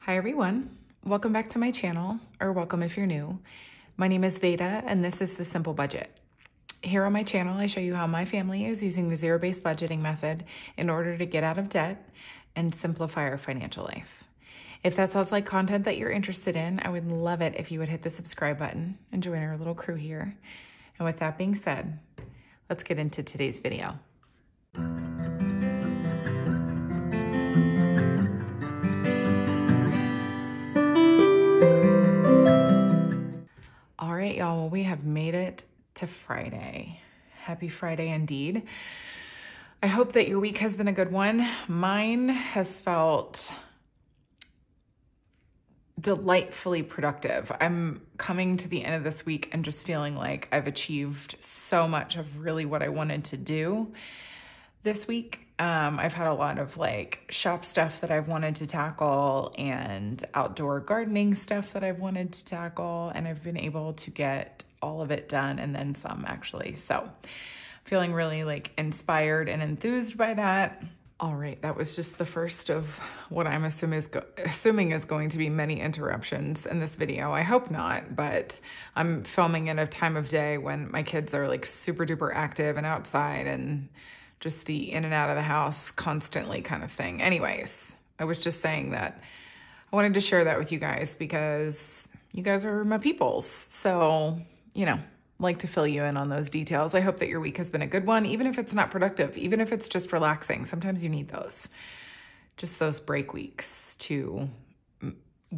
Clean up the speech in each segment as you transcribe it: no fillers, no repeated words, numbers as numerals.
Hi everyone, welcome back to my channel, or welcome if you're new. My name is Veda and this is The Simple Budget. Here on my channel, I show you how my family is using the zero-based budgeting method in order to get out of debt and simplify our financial life. If that sounds like content that you're interested in, I would love it if you would hit the subscribe button and join our little crew here. And with that being said, let's get into today's video. All right, y'all, well, we have made it to Friday. Happy Friday indeed. I hope that your week has been a good one. Mine has felt delightfully productive. I'm coming to the end of this week and just feeling like I've achieved so much of really what I wanted to do this week. I've had a lot of like shop stuff that I've wanted to tackle and outdoor gardening stuff that I've wanted to tackle, and I've been able to get all of it done and then some actually. So feeling really like inspired and enthused by that. All right, that was just the first of what I'm assuming is going to be many interruptions in this video. I hope not, but I'm filming at a time of day when my kids are like super duper active and outside and just the in and out of the house constantly kind of thing. Anyways, I was just saying that I wanted to share that with you guys because you guys are my peoples. So, you know, like to fill you in on those details. I hope that your week has been a good one, even if it's not productive, even if it's just relaxing. Sometimes you need those, just those break weeks to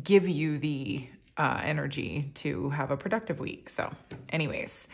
give you the energy to have a productive week. So anyways,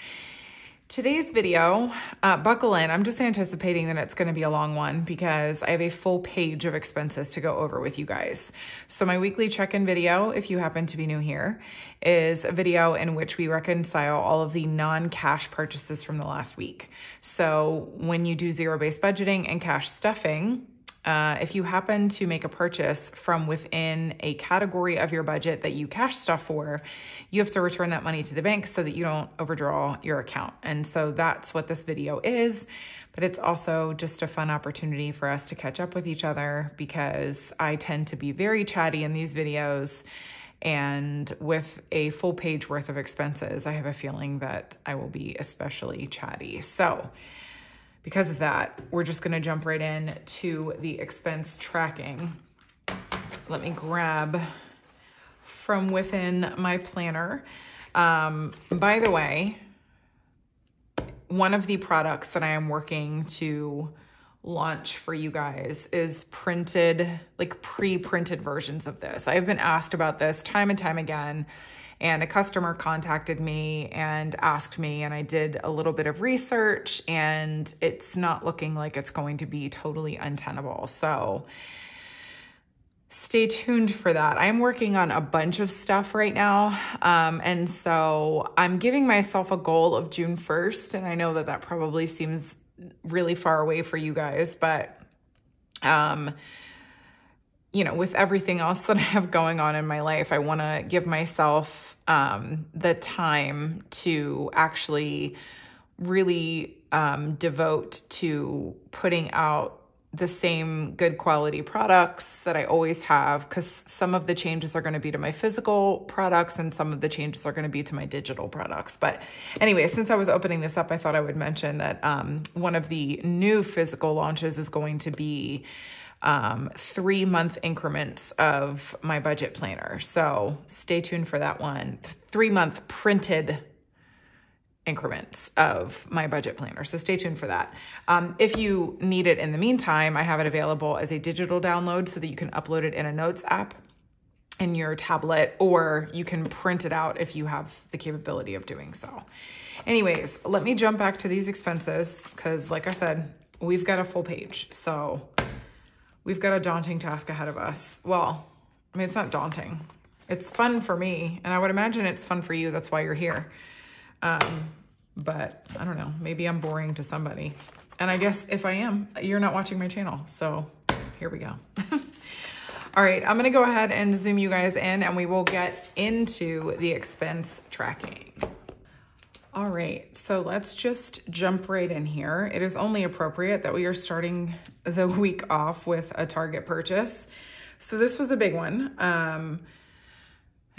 today's video, buckle in. I'm just anticipating that it's going to be a long one because I have a full page of expenses to go over with you guys. So my weekly check-in video, if you happen to be new here, is a video in which we reconcile all of the non-cash purchases from the last week. So when you do zero-based budgeting and cash stuffing, if you happen to make a purchase from within a category of your budget that you cash stuff for, you have to return that money to the bank so that you don't overdraw your account. And so that's what this video is, but it's also just a fun opportunity for us to catch up with each other because I tend to be very chatty in these videos, and with a full page worth of expenses, I have a feeling that I will be especially chatty. So because of that, we're just gonna jump right in to the expense tracking. Let me grab from within my planner. By the way, one of the products that I am working to launch for you guys is printed, like pre-printed versions of this. I've been asked about this time and time again, and a customer contacted me and asked me, and I did a little bit of research, and it's not looking like it's going to be totally untenable. So stay tuned for that. I'm working on a bunch of stuff right now. And so I'm giving myself a goal of June 1st. And I know that that probably seems really far away for you guys, but you know, with everything else that I have going on in my life, I want to give myself the time to actually really devote to putting out the same good quality products that I always have, because some of the changes are going to be to my physical products and some of the changes are going to be to my digital products. But anyway, since I was opening this up, I thought I would mention that one of the new physical launches is going to be 3-month increments of my budget planner. So stay tuned for that one. 3-month printed increments of my budget planner. So stay tuned for that. If you need it in the meantime, I have it available as a digital download so that you can upload it in a notes app in your tablet, or you can print it out if you have the capability of doing so. Anyways, let me jump back to these expenses because like I said, we've got a full page. So we've got a daunting task ahead of us. Well, I mean, it's not daunting. It's fun for me, and I would imagine it's fun for you. That's why you're here. But I don't know, maybe I'm boring to somebody. And I guess if I am, you're not watching my channel. So here we go. All right, I'm gonna go ahead and zoom you guys in and we will get into the expense tracking. All right, so let's just jump right in here. It is only appropriate that we are starting the week off with a Target purchase. So this was a big one.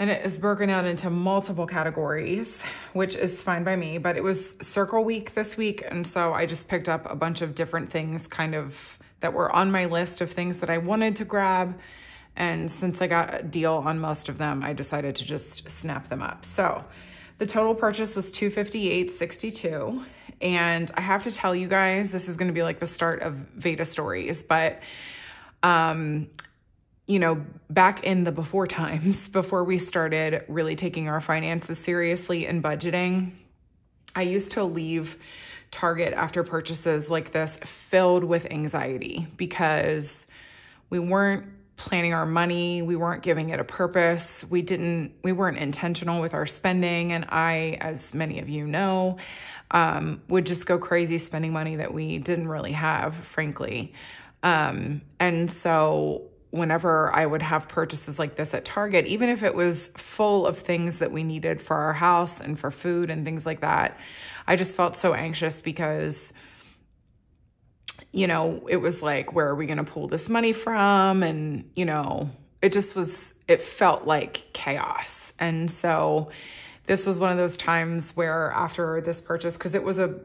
And it is broken out into multiple categories, which is fine by me, but it was Circle Week this week. And so I just picked up a bunch of different things kind of that were on my list of things that I wanted to grab. And since I got a deal on most of them, I decided to just snap them up. So the total purchase was $258.62. And I have to tell you guys, this is going to be like the start of Veda stories, but, you know, back in the before times, before we started really taking our finances seriously and budgeting, I used to leave Target after purchases like this filled with anxiety because we weren't planning our money. We weren't giving it a purpose. We weren't intentional with our spending. And I, as many of you know, would just go crazy spending money that we didn't really have, frankly. And so whenever I would have purchases like this at Target, even if it was full of things that we needed for our house and for food and things like that, I just felt so anxious because, you know, it was like, where are we going to pull this money from? And, you know, it felt like chaos. And so this was one of those times where after this purchase, because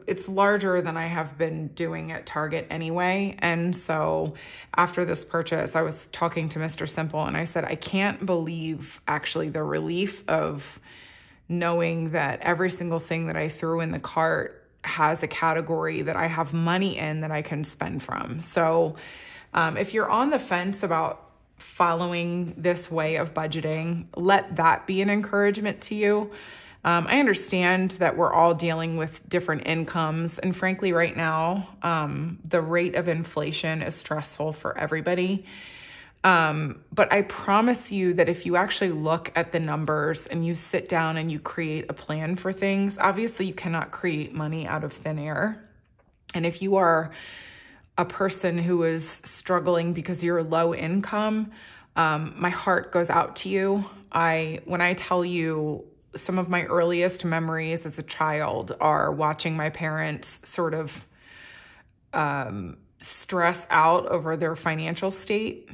it's larger than I have been doing at Target anyway. And so after this purchase, I was talking to Mr. Simple and I said, I can't believe actually the relief of knowing that every single thing that I threw in the cart has a category that I have money in that I can spend from. So if you're on the fence about following this way of budgeting, let that be an encouragement to you. I understand that we're all dealing with different incomes, and frankly, right now, the rate of inflation is stressful for everybody. But I promise you that if you actually look at the numbers and you sit down and you create a plan for things, obviously you cannot create money out of thin air. And if you are a person who is struggling because you're low income, my heart goes out to you. When I tell you some of my earliest memories as a child are watching my parents sort of stress out over their financial state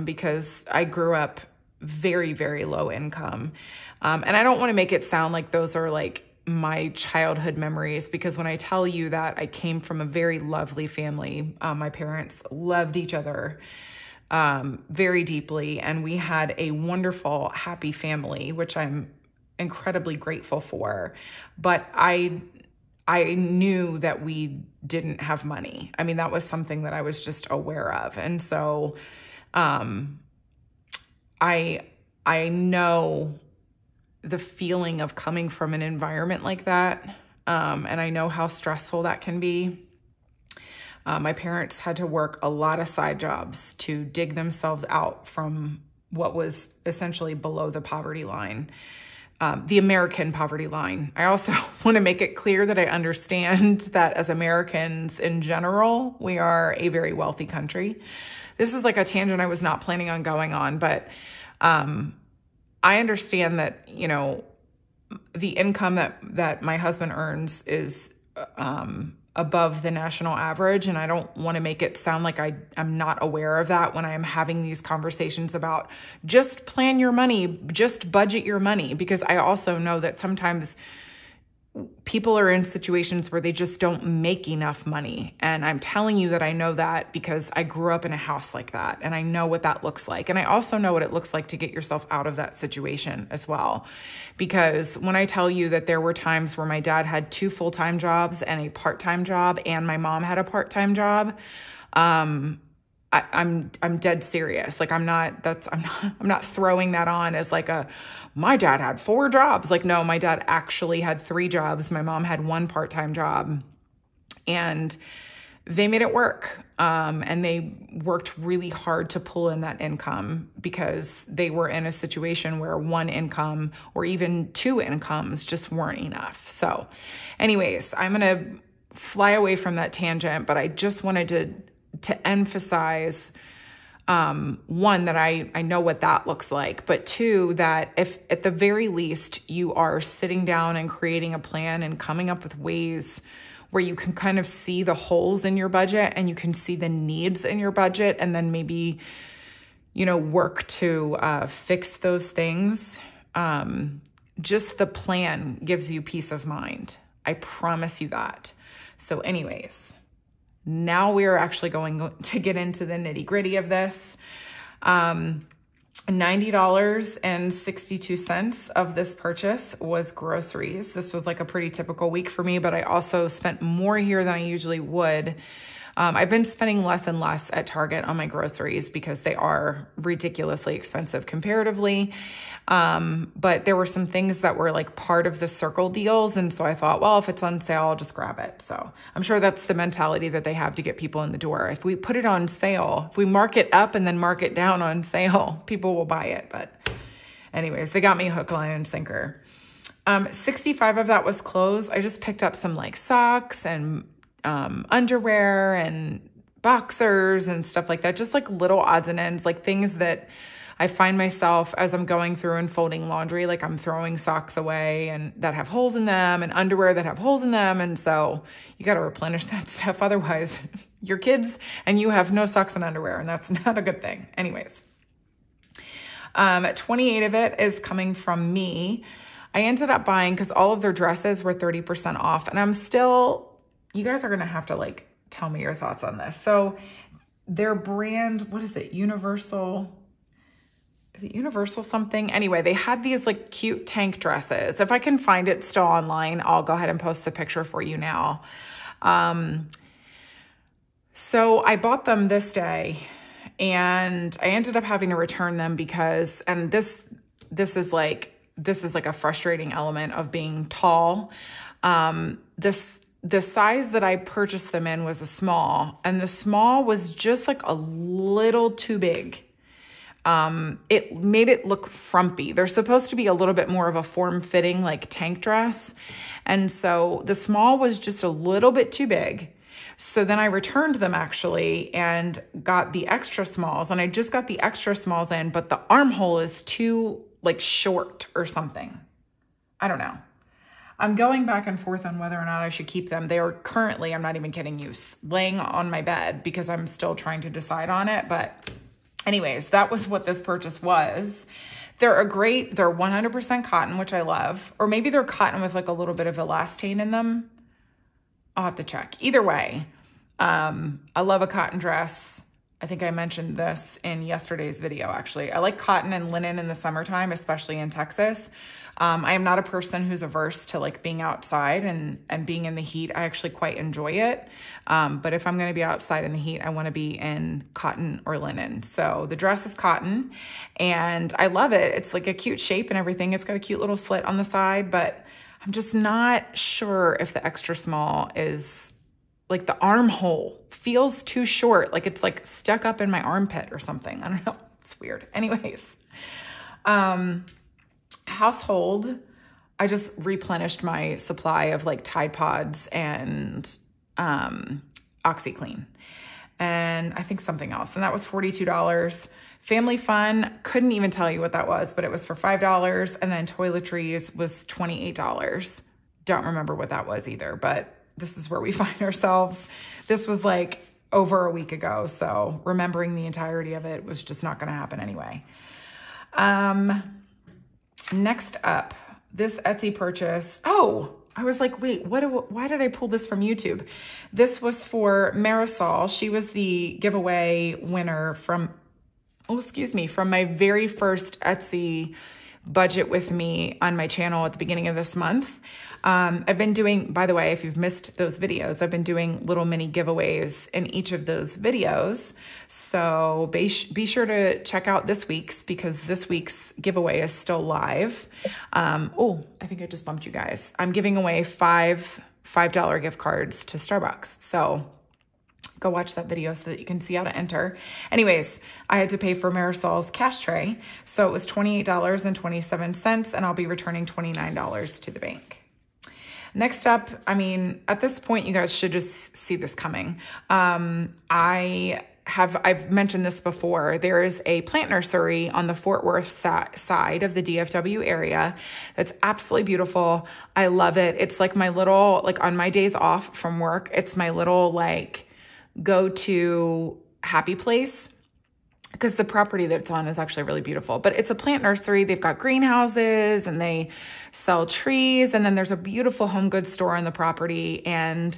because I grew up very, very low income. And I don't want to make it sound like those are like my childhood memories, because when I tell you that I came from a very lovely family, my parents loved each other very deeply, and we had a wonderful, happy family, which I'm incredibly grateful for. But I knew that we didn't have money. I mean, that was something that I was just aware of. And so I know the feeling of coming from an environment like that. And I know how stressful that can be. My parents had to work a lot of side jobs to dig themselves out from what was essentially below the poverty line, the American poverty line. I also want to make it clear that I understand that as Americans in general, we are a very wealthy country. This is like a tangent I was not planning on going on, but I understand that, you know, the income that my husband earns is above the national average. And I don't want to make it sound like I'm not aware of that when I am having these conversations about just plan your money, just budget your money, because I also know that sometimes people are in situations where they just don't make enough money. And I'm telling you that I know that because I grew up in a house like that, and I know what that looks like. And I also know what it looks like to get yourself out of that situation as well. Because when I tell you that there were times where my dad had 2 full-time jobs and a part-time job, and my mom had a part-time job, I'm dead serious. Like I'm not throwing that on as like my dad had 4 jobs. Like, no, my dad actually had 3 jobs. My mom had 1 part-time job, and they made it work. And they worked really hard to pull in that income because they were in a situation where 1 income or even 2 incomes just weren't enough. So anyways, I'm going to fly away from that tangent, but I just wanted to emphasize, 1, that I know what that looks like, but 2, that if at the very least you are sitting down and creating a plan and coming up with ways where you can kind of see the holes in your budget and you can see the needs in your budget, and then maybe work to fix those things. Just the plan gives you peace of mind. I promise you that. So anyways, now we are actually going to get into the nitty gritty of this. $90.62 of this purchase was groceries. This was like a pretty typical week for me, but I also spent more here than I usually would. I've been spending less and less at Target on my groceries because they are ridiculously expensive comparatively. But there were some things that were like part of the circle deals. And so I thought, well, if it's on sale, I'll just grab it. So I'm sure that's the mentality that they have to get people in the door. If we put it on sale, if we mark it up and then mark it down on sale, people will buy it. But anyways, they got me hook, line, and sinker. 65 of that was clothes. I just picked up some like socks and underwear and boxers and stuff like that. Just like little odds and ends, like things that I find myself as I'm going through and folding laundry, like I'm throwing socks away and that have holes in them and underwear that have holes in them. And so you got to replenish that stuff. Otherwise your kids and you have no socks and underwear, and that's not a good thing. Anyways, 28 of it is coming from me. I ended up buying, because all of their dresses were 30% off, and I'm still, you guys are going to have to like tell me your thoughts on this. So their brand, what is it? Universal. Is it Universal something? Anyway, they had these like cute tank dresses. If I can find it still online, I'll go ahead and post the picture for you now. So I bought them this day and I ended up having to return them because, and this is like a frustrating element of being tall. The size that I purchased them in was a small, and the small was just like a little too big. It made it look frumpy. They're supposed to be a little bit more of a form-fitting like tank dress. And so the small was just a little bit too big. So then I returned them actually and got the extra smalls, and I just got the extra smalls in, but the armhole is too like short or something. I don't know. I'm going back and forth on whether or not I should keep them. They are currently, I'm not even kidding you, laying on my bed because I'm still trying to decide on it. But anyways, that was what this purchase was. They're 100% cotton, which I love. Or maybe they're cotton with like a little bit of elastane in them. I'll have to check. Either way, I love a cotton dress. I think I mentioned this in yesterday's video, actually. I like cotton and linen in the summertime, especially in Texas. I am not a person who's averse to like being outside and being in the heat. I actually quite enjoy it. But if I'm going to be outside in the heat, I want to be in cotton or linen. So the dress is cotton and I love it. It's like a cute shape and everything. It's got a cute little slit on the side, but I'm just not sure if the extra small is like, the armhole feels too short. Like it's like stuck up in my armpit or something. I don't know. It's weird. Anyways, household, I just replenished my supply of like Tide Pods and OxyClean and I think something else, and that was $42. Family Fun, couldn't even tell you what that was, but it was for $5, and then toiletries was $28. Don't remember what that was either, but this is where we find ourselves. This was like over a week ago, so remembering the entirety of it was just not going to happen anyway. Next up, this Etsy purchase. Oh, I was like, wait, why did I pull this from YouTube? This was for Marisol. She was the giveaway winner from my very first Etsy budget with me on my channel at the beginning of this month. I've been doing, by the way, if you've missed those videos, I've been doing little mini giveaways in each of those videos. So be sure to check out this week's, because this week's giveaway is still live. Oh, I think I just bumped you guys. I'm giving away $5 gift cards to Starbucks. So go watch that video so that you can see how to enter. Anyways, I had to pay for Marisol's cash tray. So it was $28.27, and I'll be returning $29 to the bank. Next up, I mean, at this point, you guys should just see this coming. I've mentioned this before. There is a plant nursery on the Fort Worth side of the DFW area that's absolutely beautiful. I love it. It's like my little, like on my days off from work, it's my little like go-to happy place. because the property that it's on is actually really beautiful. But it's a plant nursery. They've got greenhouses and they sell trees. And then there's a beautiful home goods store on the property. And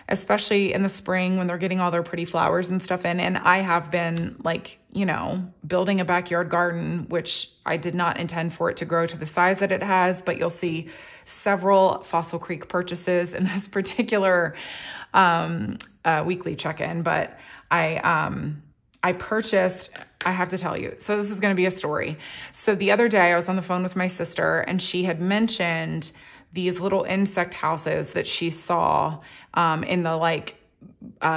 especially in the spring when they're getting all their pretty flowers and stuff in. And I have been like, you know, building a backyard garden, which I did not intend for it to grow to the size that it has, but you'll see several Fossil Creek purchases in this particular weekly check-in. But I purchased, I have to tell you, so this is going to be a story. So the other day I was on the phone with my sister and she had mentioned these little insect houses that she saw in the like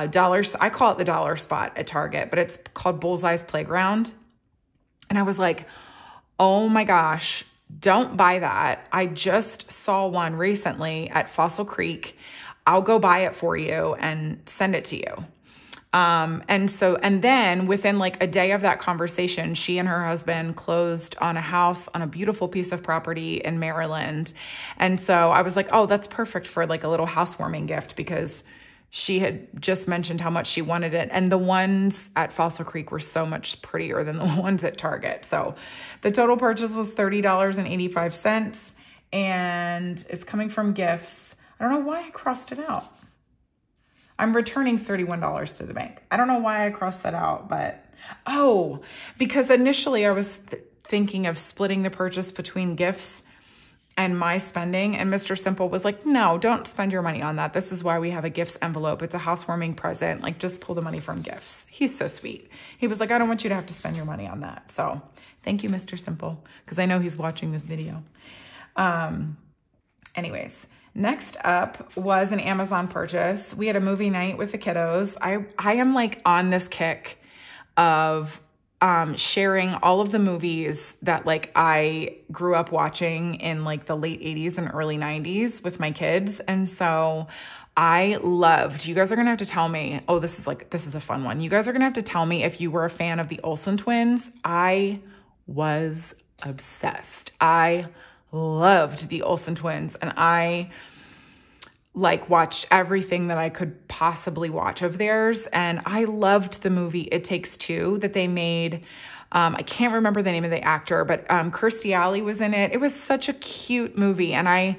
dollars. I call it the dollar spot at Target, but it's called Bullseye's Playground. And I was like, oh my gosh, don't buy that. I just saw one recently at Fossil Creek. I'll go buy it for you and send it to you. And then within like a day of that conversation, she and her husband closed on a house on a beautiful piece of property in Maryland. And so I was like, oh, that's perfect for like a little housewarming gift, because she had just mentioned how much she wanted it. And the ones at Fossil Creek were so much prettier than the ones at Target. So the total purchase was $30.85, and it's coming from gifts. I don't know why I crossed it out. I'm returning $31 to the bank. I don't know why I crossed that out, but, oh, because initially I was thinking of splitting the purchase between gifts and my spending. And Mr. Simple was like, no, don't spend your money on that. This is why we have a gifts envelope. It's a housewarming present. Like, just pull the money from gifts. He's so sweet. He was like, I don't want you to have to spend your money on that. So thank you, Mr. Simple, because I know he's watching this video. Anyways. Next up was an Amazon purchase. We had a movie night with the kiddos. I am like on this kick of sharing all of the movies that like I grew up watching in like the late 80s and early 90s with my kids. And so I loved, you guys are going to have to tell me, oh, this is a fun one. You guys are going to have to tell me if you were a fan of the Olsen twins. I was obsessed. I loved the Olsen twins, and I like watched everything that I could possibly watch of theirs. And I loved the movie It Takes Two that they made. I can't remember the name of the actor, but Kirstie Alley was in it. It was such a cute movie, and I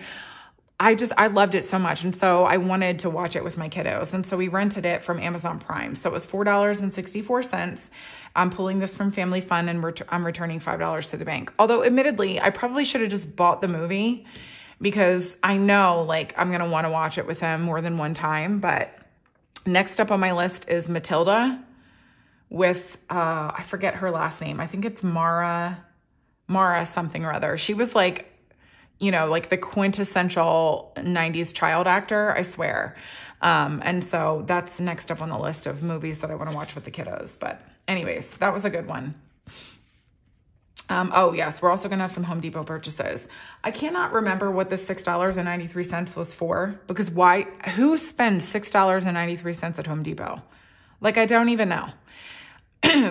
loved it so much. And so I wanted to watch it with my kiddos. And so we rented it from Amazon Prime. So it was $4.64. I'm pulling this from Family Fun, and I'm returning $5 to the bank. Although admittedly, I probably should have just bought the movie, because I know like I'm going to want to watch it with him more than one time. But next up on my list is Matilda with, I forget her last name. I think it's Mara something or other. She was like, you know, like the quintessential 90s child actor, I swear. And so that's next up on the list of movies that I want to watch with the kiddos. But anyways, that was a good one. Oh yes, we're also going to have some Home Depot purchases. I cannot remember what the $6.93 was for, because who spends $6.93 at Home Depot? Like, I don't even know.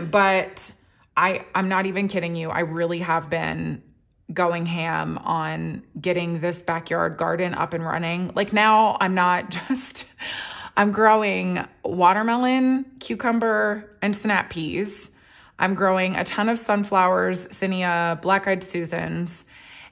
But I'm not even kidding you. I really have been going ham on getting this backyard garden up and running. Like, now I'm growing watermelon, cucumber, and snap peas. I'm growing a ton of sunflowers, zinnia, black-eyed Susans.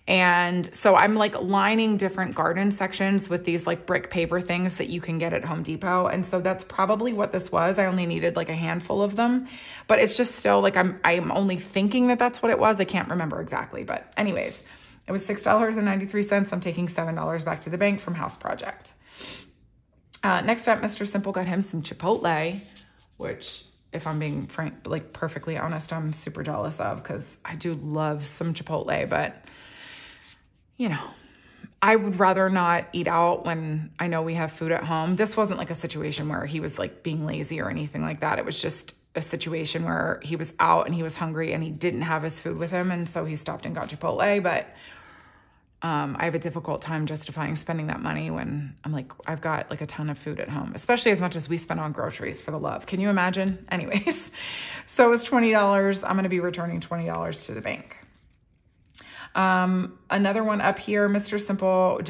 And so I'm like lining different garden sections with these like brick paver things that you can get at Home Depot. And so that's probably what this was. I only needed like a handful of them, but it's just still like I'm only thinking that that's what it was. I can't remember exactly, but anyways, it was $6.93. I'm taking $7 back to the bank from House Project. Next up, Mr. Simple got him some Chipotle, which, if I'm being frank, like perfectly honest, I'm super jealous of, because I do love some Chipotle, but you know, I would rather not eat out when I know we have food at home. This wasn't like a situation where he was like being lazy or anything like that. It was just a situation where he was out and he was hungry and he didn't have his food with him. And so he stopped and got Chipotle, but I have a difficult time justifying spending that money when I'm like, I've got like a ton of food at home, especially as much as we spend on groceries, for the love. Can you imagine? Anyways, so it was $20. I'm going to be returning $20 to the bank. Another one up here, Mr. Simple,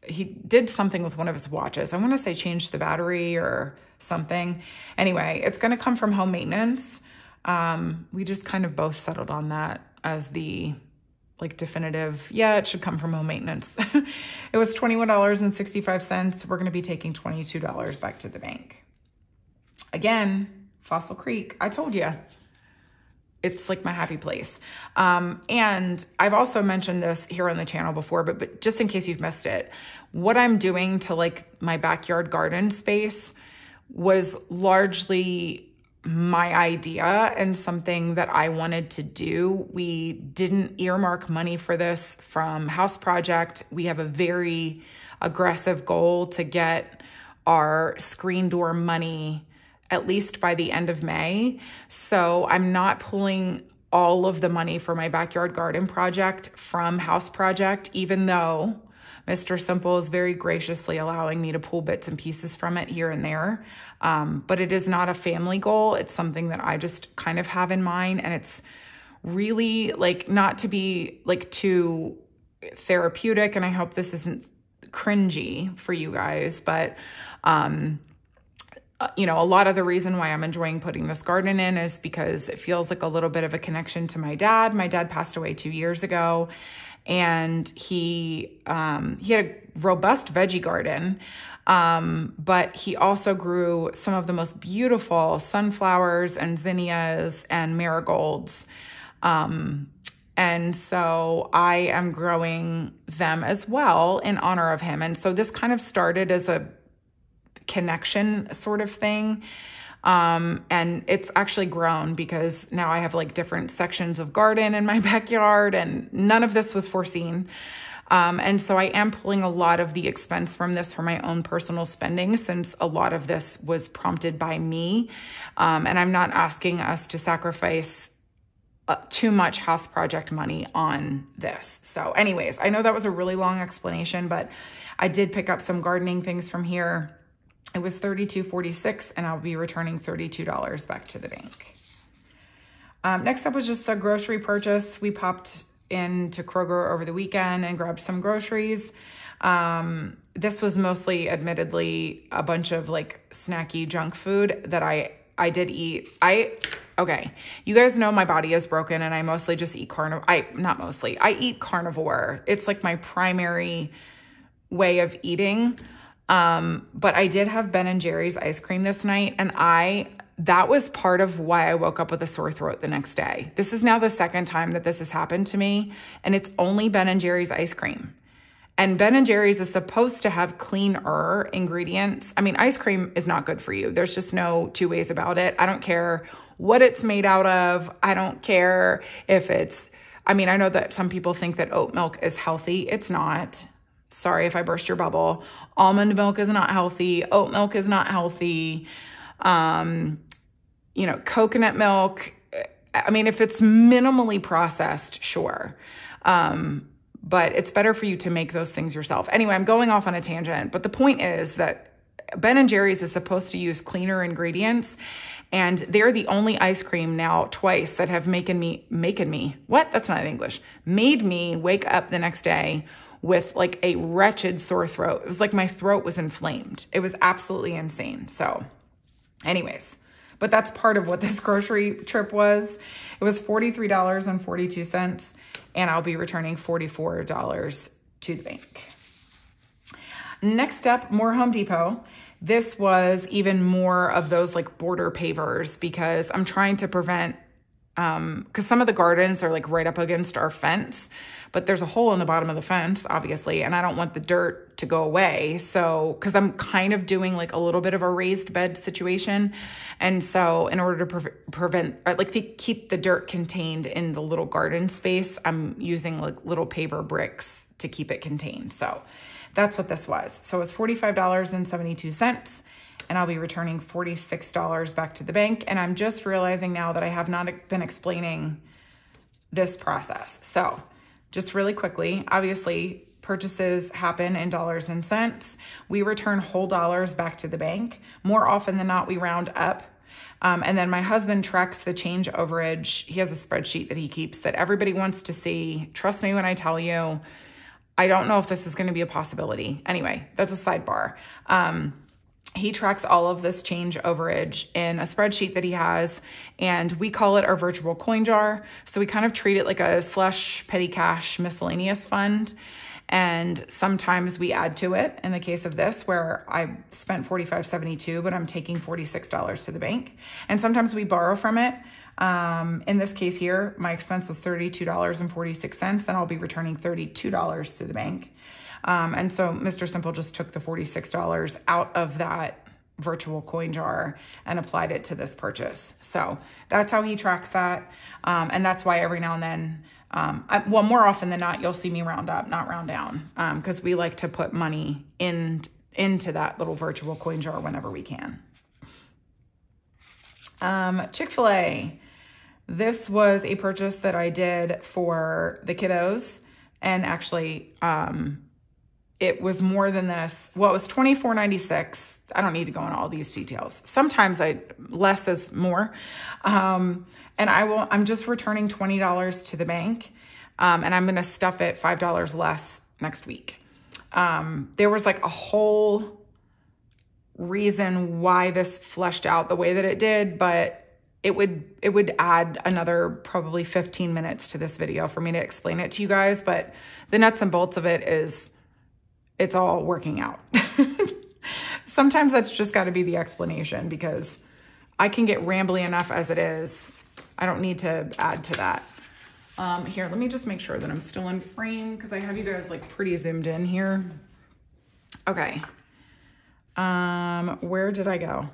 he did something with one of his watches. I want to say changed the battery or something. Anyway, it's going to come from Home Maintenance. We just kind of both settled on that as the like definitive, yeah, it should come from home maintenance. It was $21.65. We're going to be taking $22 back to the bank. Again, Fossil Creek, I told you, it's like my happy place. And I've also mentioned this here on the channel before, but just in case you've missed it, what I'm doing to like my backyard garden space was largely my idea and something that I wanted to do. We didn't earmark money for this from House Project. We have a very aggressive goal to get our screen door money at least by the end of May. So I'm not pulling all of the money for my backyard garden project from House Project, even though Mr. Simple is very graciously allowing me to pull bits and pieces from it here and there. But it is not a family goal. It's something that I just kind of have in mind. And it's really like not to be like too therapeutic. And I hope this isn't cringy for you guys, but, you know, a lot of the reason why I'm enjoying putting this garden in is because it feels like a little bit of a connection to my dad. My dad passed away 2 years ago, and he had a robust veggie garden, but he also grew some of the most beautiful sunflowers and zinnias and marigolds. And so I am growing them as well in honor of him. And so this kind of started as a connection sort of thing. And it's actually grown because now I have like different sections of garden in my backyard, and none of this was foreseen. And so I am pulling a lot of the expense from this for my own personal spending, since a lot of this was prompted by me. And I'm not asking us to sacrifice too much House Project money on this. So anyways, I know that was a really long explanation, but I did pick up some gardening things from here. It was $32.46, and I'll be returning $32 back to the bank. Next up was just a grocery purchase. We popped into Kroger over the weekend and grabbed some groceries. This was mostly, admittedly, a bunch of like snacky junk food that I did eat. Okay, you guys know my body is broken, and I mostly just eat I eat carnivore. It's like my primary way of eating. But I did have Ben & Jerry's ice cream this night, and that was part of why I woke up with a sore throat the next day. This is now the second time that this has happened to me, and it's only Ben & Jerry's ice cream. And Ben & Jerry's is supposed to have cleaner ingredients. I mean, ice cream is not good for you. There's just no two ways about it. I don't care what it's made out of. I don't care if I know that some people think that oat milk is healthy. It's not. Sorry if I burst your bubble. Almond milk is not healthy. Oat milk is not healthy. Coconut milk. I mean, if it's minimally processed, sure. But it's better for you to make those things yourself. Anyway, I'm going off on a tangent, but the point is that Ben & Jerry's is supposed to use cleaner ingredients, and they're the only ice cream now twice that have made me wake up the next day with like a wretched sore throat. It was like my throat was inflamed. It was absolutely insane. So anyways, but that's part of what this grocery trip was. It was $43.42, and I'll be returning $44 to the bank. Next up, more Home Depot. This was even more of those like border pavers, because I'm trying to prevent, because some of the gardens are like right up against our fence, but there's a hole in the bottom of the fence, obviously, and I don't want the dirt to go away. So, because I'm kind of doing like a little bit of a raised bed situation. And so in order to prevent, or like to keep the dirt contained in the little garden space, I'm using like little paver bricks to keep it contained. So that's what this was. So it was $45.72, and I'll be returning $46 back to the bank. And I'm just realizing now that I have not been explaining this process. So just really quickly, obviously purchases happen in dollars and cents. We return whole dollars back to the bank. More often than not, we round up. And then my husband tracks the change overage. He has a spreadsheet that he keeps that everybody wants to see. Trust me when I tell you, I don't know if this is going to be a possibility. Anyway, that's a sidebar. He tracks all of this change overage in a spreadsheet that he has, and we call it our virtual coin jar. So we kind of treat it like a slush petty cash miscellaneous fund. And sometimes we add to it in the case of this, where I spent $45.72, but I'm taking $46 to the bank. And sometimes we borrow from it. In this case here, my expense was $32.46, and I'll be returning $32 to the bank. And so Mr. Simple just took the $46 out of that virtual coin jar and applied it to this purchase. So that's how he tracks that. And that's why every now and then, well, more often than not, you'll see me round up, not round down, because we like to put money into that little virtual coin jar whenever we can. Chick-fil-A. This was a purchase that I did for the kiddos, and actually, it was more than this. Well, it was $24.96. I don't need to go into all these details. Sometimes less is more. And I'm just returning $20 to the bank. And I'm going to stuff it $5 less next week. There was like a whole reason why this fleshed out the way that it did, but it would add another probably 15 minutes to this video for me to explain it to you guys. But the nuts and bolts of it is, it's all working out. Sometimes that's just got to be the explanation, because I can get rambly enough as it is. I don't need to add to that. Here, let me just make sure that I'm still in frame, because I have you guys like pretty zoomed in here. Okay. Where did I go?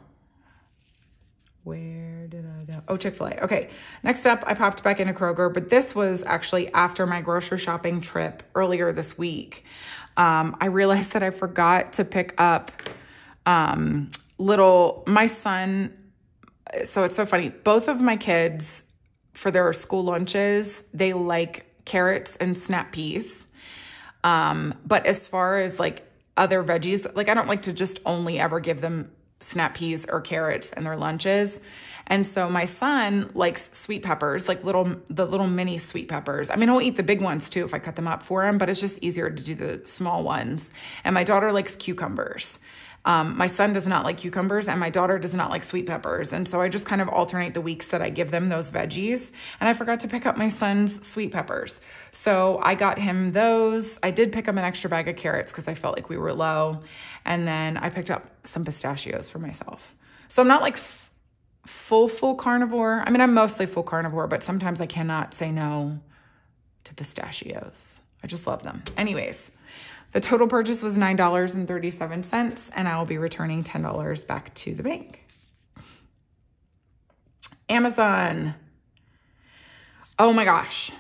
Where did I go? Oh, Chick-fil-A. Okay. Next up, I popped back into Kroger, but this was actually after my grocery shopping trip earlier this week. I realized that I forgot to pick up, my son. So it's so funny. Both of my kids, for their school lunches, they like carrots and snap peas. But as far as like other veggies, like I don't like to just only ever give them snap peas or carrots in their lunches. And so my son likes sweet peppers, like the little mini sweet peppers. I mean, he'll eat the big ones too if I cut them up for him, but it's just easier to do the small ones. And my daughter likes cucumbers. My son does not like cucumbers, and my daughter does not like sweet peppers. And so I just kind of alternate the weeks that I give them those veggies. And I forgot to pick up my son's sweet peppers. So I got him those. I did pick up an extra bag of carrots because I felt like we were low. And then I picked up some pistachios for myself. So I'm not like full carnivore. I mean, I'm mostly full carnivore, but sometimes I cannot say no to pistachios. I just love them. Anyways, the total purchase was $9.37, and I will be returning $10 back to the bank. Amazon. Oh my gosh.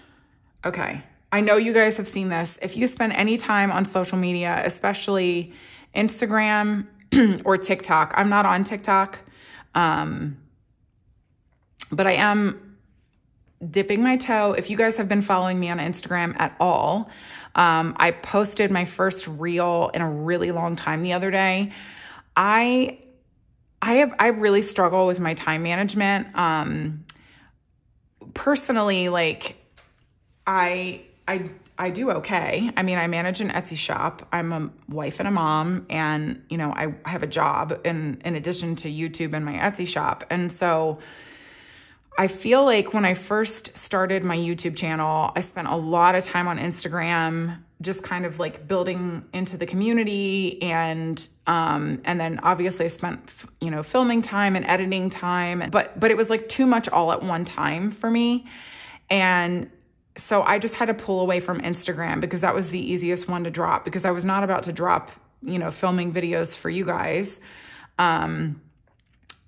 Okay. I know you guys have seen this. If you spend any time on social media, especially Instagram or TikTok, I'm not on TikTok, but I am dipping my toe. If you guys have been following me on Instagram at all, I posted my first reel in a really long time the other day. I really struggle with my time management. Personally, like I do okay. I mean, I manage an Etsy shop. I'm a wife and a mom, and you know, I have a job in addition to YouTube and my Etsy shop. And so I feel like when I first started my YouTube channel, I spent a lot of time on Instagram, just kind of like building into the community. And then obviously I spent, filming time and editing time, but it was like too much all at one time for me. And so I just had to pull away from Instagram because that was the easiest one to drop, because I was not about to drop, filming videos for you guys.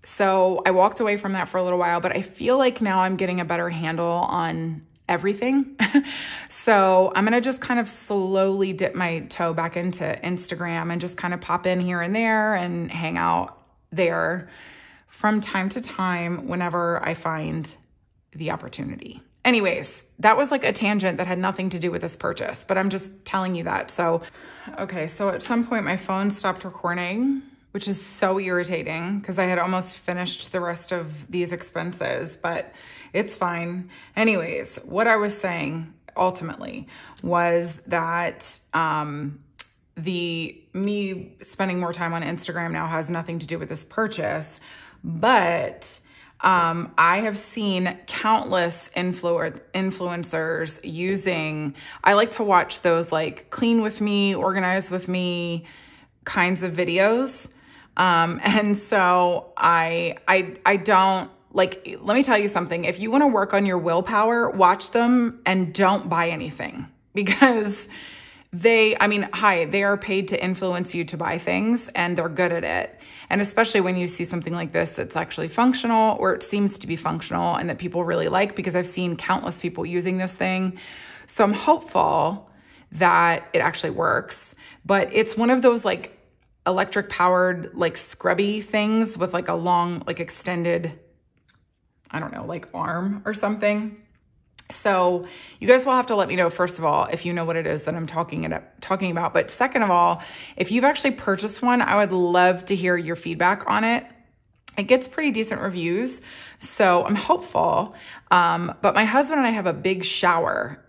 So I walked away from that for a little while, but I feel like now I'm getting a better handle on everything. So I'm going to just kind of slowly dip my toe back into Instagram and just kind of pop in here and there and hang out there from time to time whenever I find the opportunity. Anyways, that was like a tangent that had nothing to do with this purchase, but I'm just telling you that. So, okay. So at some point my phone stopped recording, which is so irritating because I had almost finished the rest of these expenses, but it's fine. Anyways, what I was saying ultimately was that me spending more time on Instagram now has nothing to do with this purchase, but I have seen countless influencers using, I like to watch those like clean with me, organize with me kinds of videos. And so I don't like, let me tell you something. If you want to work on your willpower, watch them and don't buy anything, because they are paid to influence you to buy things, and they're good at it. And especially when you see something like this that's actually functional, or it seems to be functional and that people really like, because I've seen countless people using this thing. So I'm hopeful that it actually works. But it's one of those like electric powered, like scrubby things with like a long, like extended, I don't know, like arm or something. So you guys will have to let me know, first of all, if you know what it is that I'm talking about. But second of all, if you've actually purchased one, I would love to hear your feedback on it. It gets pretty decent reviews, so I'm hopeful. But my husband and I have a big shower.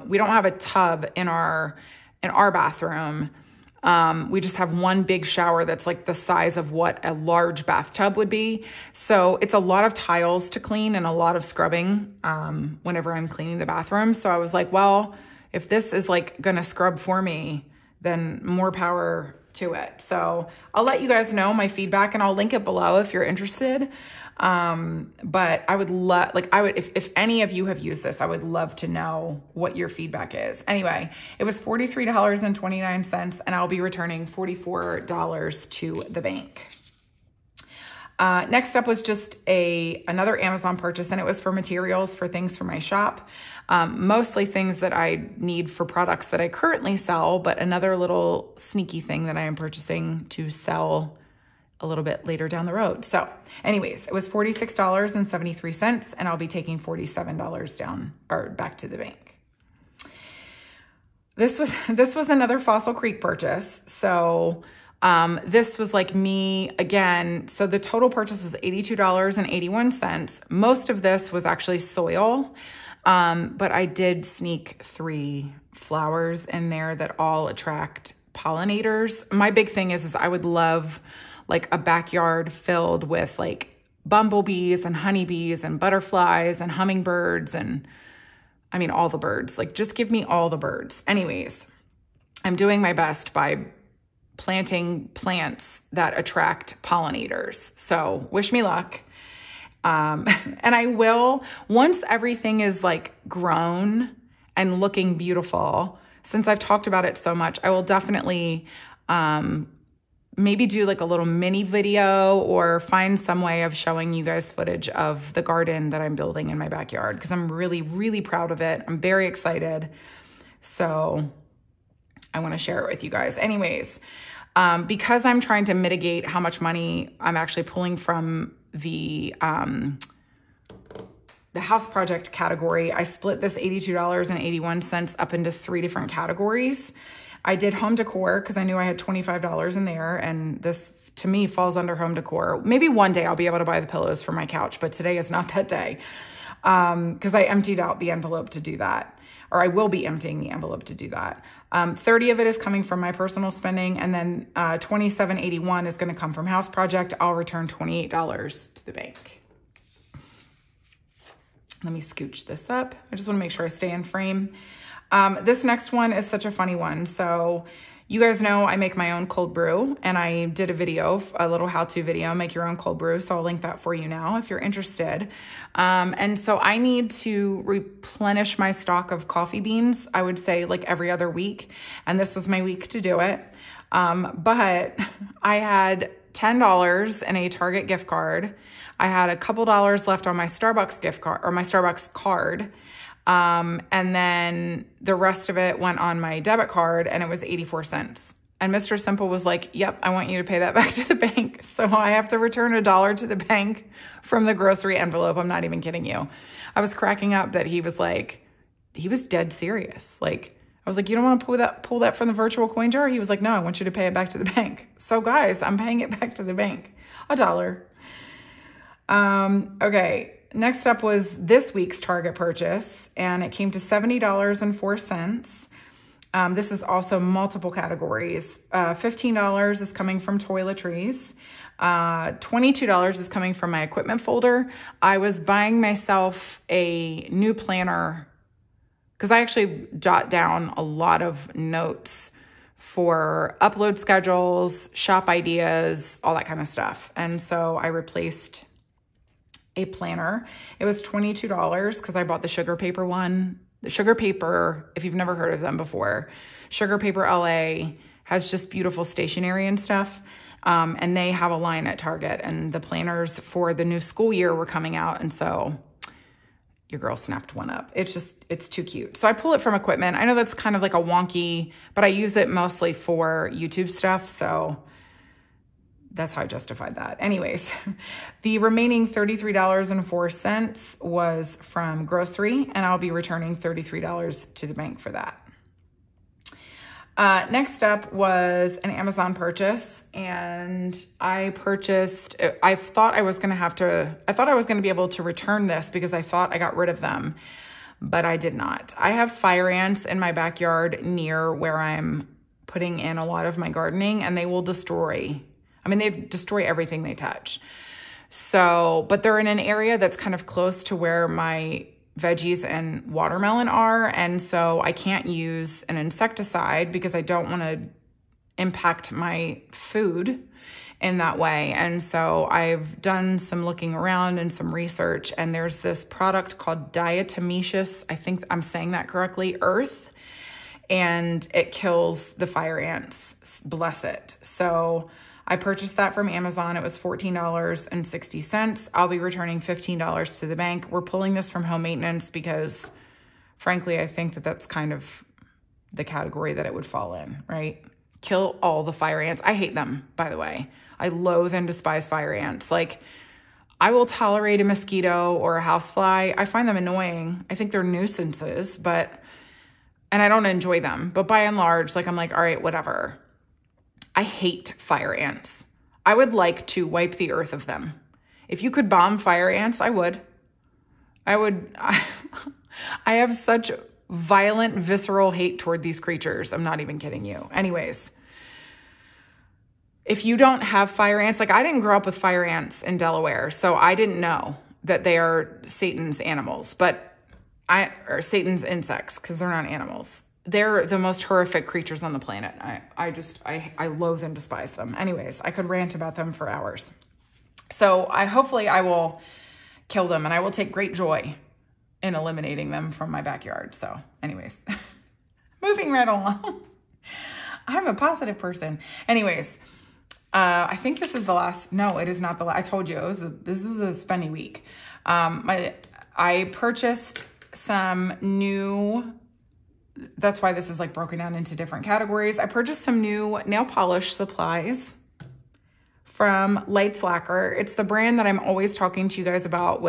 We don't have a tub in our bathroom. We just have one big shower that's like the size of what a large bathtub would be. So it's a lot of tiles to clean and a lot of scrubbing whenever I'm cleaning the bathroom. So I was like, well, if this is like gonna scrub for me, then more power to it. So I'll let you guys know my feedback, and I'll link it below if you're interested. But I would love, if any of you have used this, I would love to know what your feedback is. Anyway, it was $43.29, and I'll be returning $44 to the bank. Next up was just another Amazon purchase, and it was for materials for things for my shop. Mostly things that I need for products that I currently sell, but another little sneaky thing that I am purchasing to sell a little bit later down the road. So anyways, it was $46.73, and I'll be taking $47 back to the bank. This was another Fossil Creek purchase. So this was like me again. So the total purchase was $82.81. Most of this was actually soil. But I did sneak 3 flowers in there that all attract pollinators. My big thing is I would love like a backyard filled with like bumblebees and honeybees and butterflies and hummingbirds, and I mean, all the birds. Like, just give me all the birds. Anyways, I'm doing my best by planting plants that attract pollinators. So wish me luck. And I will, once everything is like grown and looking beautiful, since I've talked about it so much, I will definitely, maybe do like a little mini video or find some way of showing you guys footage of the garden that I'm building in my backyard, because I'm really, really proud of it. I'm very excited. So I want to share it with you guys. Anyways, because I'm trying to mitigate how much money I'm actually pulling from the house project category, I split this $82.81 up into 3 different categories. I did home decor because I knew I had $25 in there, and this to me falls under home decor. Maybe one day I'll be able to buy the pillows for my couch, but today is not that day because I emptied out the envelope to do that, or I will be emptying the envelope to do that. 30 of it is coming from my personal spending, and then $27.81 is going to come from house project. I'll return $28 to the bank. Let me scooch this up. I just want to make sure I stay in frame. This next one is such a funny one. So you guys know I make my own cold brew, and I did a little how-to video, make your own cold brew. So I'll link that for you now if you're interested. And so I need to replenish my stock of coffee beans, I would say like every other week. And this was my week to do it. But I had $10 in a Target gift card. I had a couple dollars left on my Starbucks gift card, or my Starbucks card. And then the rest of it went on my debit card, and it was 84 cents. And Mr. Simple was like, yep, I want you to pay that back to the bank. So I have to return $1 to the bank from the grocery envelope. I'm not even kidding you. I was cracking up that he was like, he was dead serious. Like, I was like, you don't want to pull that from the virtual coin jar? He was like, no, I want you to pay it back to the bank. So guys, I'm paying it back to the bank. $1. Okay. Next up was this week's Target purchase, and it came to $70.04. This is also multiple categories. $15 is coming from toiletries. $22 is coming from my equipment folder. I was buying myself a new planner because I actually jot down a lot of notes for upload schedules, shop ideas, all that kind of stuff. And so I replaced a planner. It was $22 because I bought the Sugar Paper one. The Sugar Paper, if you've never heard of them before, Sugar Paper LA has just beautiful stationery and stuff. And they have a line at Target, and the planners for the new school year were coming out. And so your girl snapped one up. It's too cute. So I pull it from equipment. I know that's kind of like a wonky, but I use it mostly for YouTube stuff. So that's how I justified that. Anyways, the remaining $33.04 was from grocery, and I'll be returning $33 to the bank for that. Next up was an Amazon purchase, and I thought I was going to be able to return this because I thought I got rid of them, but I did not. I have fire ants in my backyard near where I'm putting in a lot of my gardening, and they destroy everything they touch. So, but they're in an area that's kind of close to where my veggies and watermelon are. And so I can't use an insecticide because I don't want to impact my food in that way. And so I've done some looking around and some research, and there's this product called diatomaceous, I think I'm saying that correctly, earth, and it kills the fire ants. Bless it. So I purchased that from Amazon. It was $14.60. I'll be returning $15 to the bank. We're pulling this from home maintenance because, frankly, I think that that's kind of the category that it would fall in, right? Kill all the fire ants. I hate them, by the way. I loathe and despise fire ants. Like, I will tolerate a mosquito or a housefly. I find them annoying. I think they're nuisances, and I don't enjoy them. But by and large, I'm like, all right, whatever. I hate fire ants. I would like to wipe the earth of them. If you could bomb fire ants, I would. I have such violent, visceral hate toward these creatures. I'm not even kidding you. Anyways, if you don't have fire ants, I didn't grow up with fire ants in Delaware, so I didn't know that they are Satan's animals, or Satan's insects, because they're not animals. They're the most horrific creatures on the planet. I loathe and despise them. Anyways, I could rant about them for hours. So hopefully I will kill them, and I will take great joy in eliminating them from my backyard. So anyways, moving right along. I'm a positive person. Anyways, I think this is the last. No, it is not the last. I told you this was a spenny week. I purchased some new. That's why this is broken down into different categories. I purchased some new nail polish supplies from Lights Lacquer. It's the brand that I'm always talking to you guys about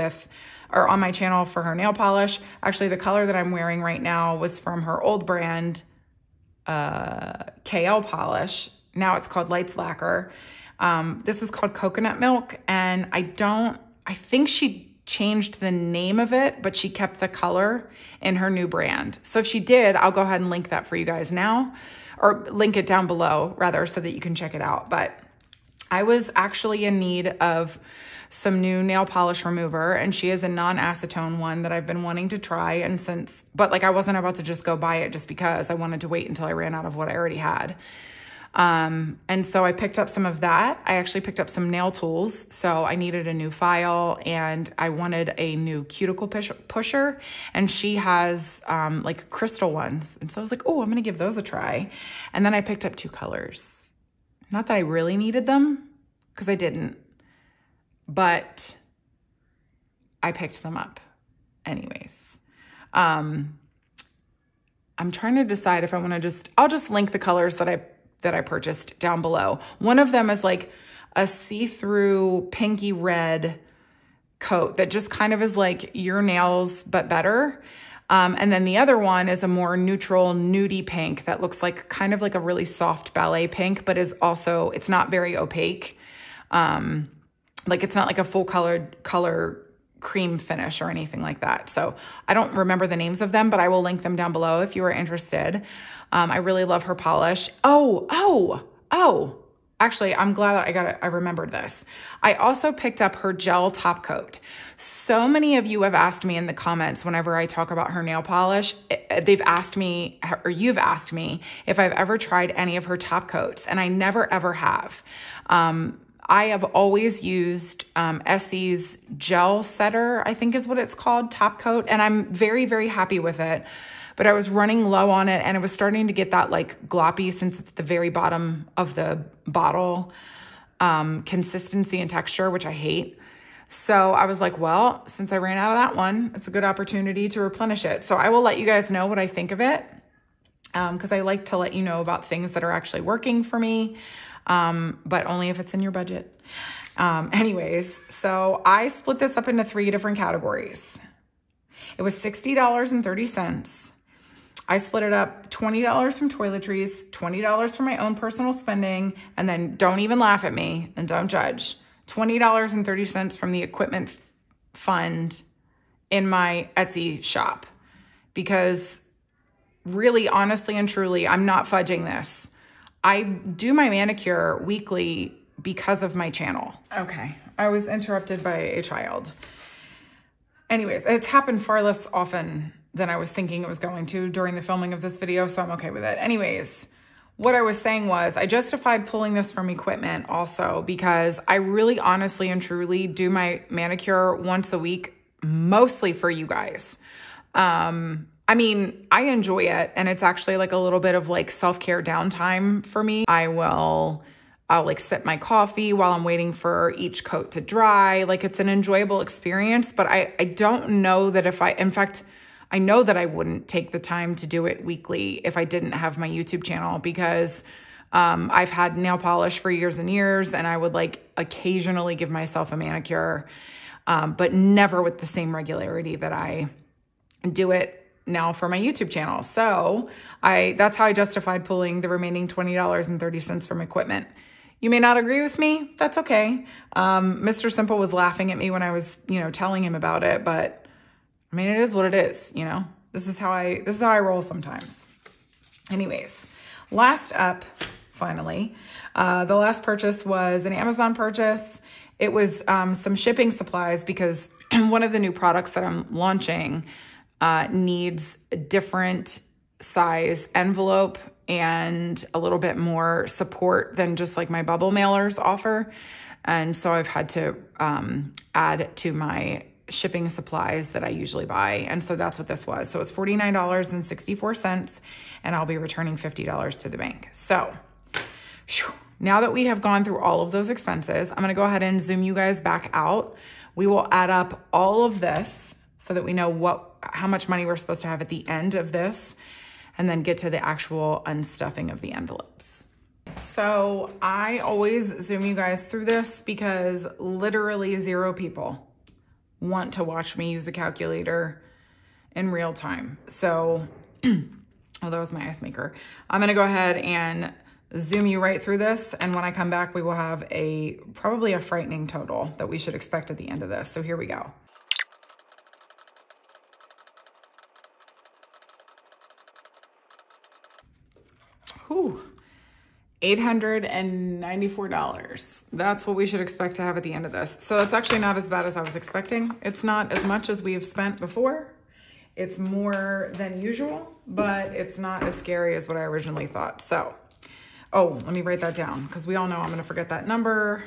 on my channel for her nail polish. Actually, the color that I'm wearing right now was from her old brand, KL polish. Now it's called Lights Lacquer. This is called Coconut Milk, and I think she changed the name of it, but she kept the color in her new brand. So if she did, I'll go ahead and link that for you guys now, or link it down below rather, so that you can check it out. But I was actually in need of some new nail polish remover, and she is a non-acetone one that I've been wanting to try, but I wasn't about to just go buy it just because. I wanted to wait until I ran out of what I already had. And so I picked up some of that. I actually picked up some nail tools. So I needed a new file, and I wanted a new cuticle pusher, and she has, crystal ones. And so I was like, oh, I'm going to give those a try. And then I picked up 2 colors. Not that I really needed them, because I didn't, but I picked them up anyways. I'm trying to decide if I want to I'll just link the colors that I purchased down below. One of them is a see-through pinky red coat that just kind of is like your nails, but better. And then the other one is a more neutral nudie pink that looks kind of like a really soft ballet pink, but it's not very opaque. It's not like a full color cream finish or anything like that. So I don't remember the names of them, but I will link them down below if you are interested. I really love her polish. Actually, I'm glad that I remembered this. I also picked up her gel top coat. So many of you have asked me in the comments whenever I talk about her nail polish, they've asked me, or you've asked me if I've ever tried any of her top coats, and I never ever have. I have always used Essie's gel setter, I think is what it's called, top coat, and I'm very, very happy with it. But I was running low on it, and it was starting to get that like gloppy, since it's at the very bottom of the bottle, consistency and texture, which I hate. So I was like, well, since I ran out of that one, it's a good opportunity to replenish it. So I will let you guys know what I think of it, because I like to let you know about things that are actually working for me, but only if it's in your budget. Anyways, so I split this up into 3 different categories. It was $60.30. I split it up $20 from toiletries, $20 for my own personal spending, and then don't even laugh at me and don't judge. $20.30 from the equipment fund in my Etsy shop. Because really, honestly and truly, I'm not fudging this. I do my manicure weekly because of my channel. Okay, I was interrupted by a child. Anyways, it's happened far less often than I was thinking it was going to during the filming of this video, so I'm okay with it. Anyways, what I was saying was I justified pulling this from equipment also because I really honestly and truly do my manicure once a week, mostly for you guys. I mean, I enjoy it, and it's actually like a little bit of like self-care downtime for me. I'll like sip my coffee while I'm waiting for each coat to dry. Like, it's an enjoyable experience, but I don't know that in fact, I know that I wouldn't take the time to do it weekly if I didn't have my YouTube channel, because I've had nail polish for years and years, and I would like occasionally give myself a manicure, but never with the same regularity that I do it now for my YouTube channel. So that's how I justified pulling the remaining $20.30 from equipment. You may not agree with me. That's okay. Mr. Simple was laughing at me when I was, telling him about it, but I mean, it is what it is, This is how I roll sometimes. Anyways, last up, finally, the last purchase was an Amazon purchase. It was some shipping supplies, because one of the new products that I'm launching needs a different size envelope and a little bit more support than just like my bubble mailers offer. And so I've had to add to my shipping supplies that I usually buy. And so that's what this was. So it's $49.64, and I'll be returning $50 to the bank. So now that we have gone through all of those expenses, I'm going to go ahead and zoom you guys back out. We will add up all of this so that we know how much money we're supposed to have at the end of this, and then get to the actual unstuffing of the envelopes. So I always zoom you guys through this because literally 0 people want to watch me use a calculator in real time. So, oh, that was my ice maker. I'm gonna go ahead and zoom you right through this, and when I come back, we will have probably a frightening total that we should expect at the end of this. So here we go. Whew. $894. That's what we should expect to have at the end of this. So that's actually not as bad as I was expecting. It's not as much as we've spent before. It's more than usual, but it's not as scary as what I originally thought. So, let me write that down, because we all know I'm going to forget that number.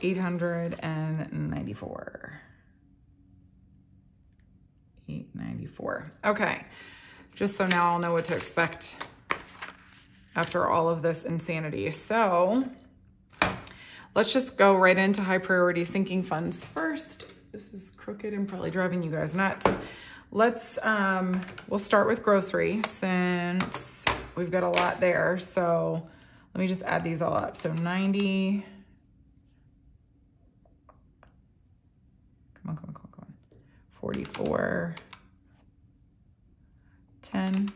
894. 894. Okay. Just so now I'll know what to expect after all of this insanity. So let's just go right into high priority sinking funds first. This is crooked and probably driving you guys nuts. Let's, we'll start with grocery since we've got a lot there. So let me just add these all up. So 90, come on. 44, 10,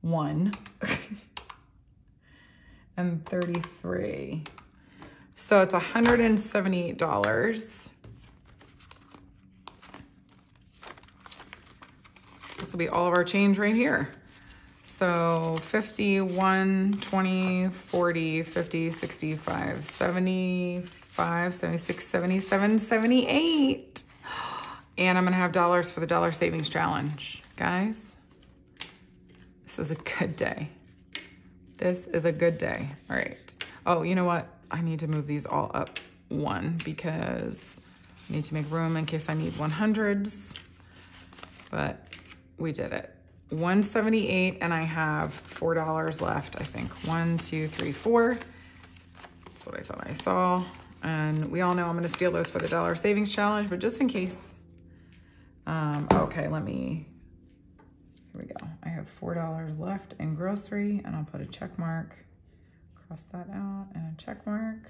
1, and 33. So it's $178. This will be all of our change right here. So 50, 1, 20, 40, 50, 65, 75, 76, 77, 78. And I'm gonna have dollars for the dollar savings challenge. Guys, this is a good day. This is a good day. All right. Oh, you know what? I need to move these all up one because I need to make room in case I need 100s, but we did it. 178, and I have $4 left, I think. 1, 2, 3, 4. That's what I thought I saw. And we all know I'm gonna steal those for the dollar savings challenge, but just in case. Okay, here we go. I have $4 left in grocery, and I'll put a check mark. Cross that out and a check mark.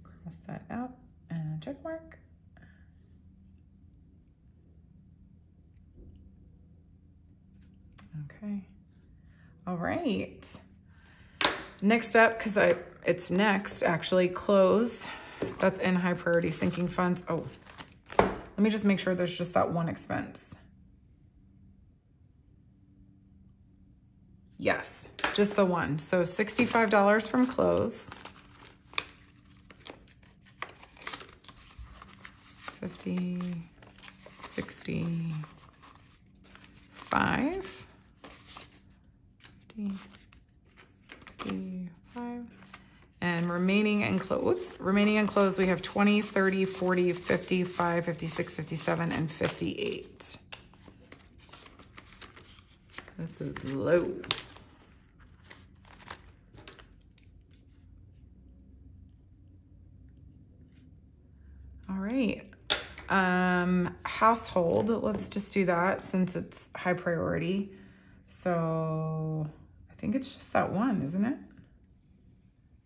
Cross that out and a check mark. Okay. All right. Next up, because it's next actually, clothes. That's in high priority sinking funds. Oh, let me just make sure there's just that one expense. Yes, just the one. So $65 from clothes. 50, 65. 65. And remaining in clothes. Remaining in clothes, we have 20, 30, 40, 55, 56, 57, and 58. This is low. All right. Household, let's just do that since it's high priority. So I think it's just that one, isn't it?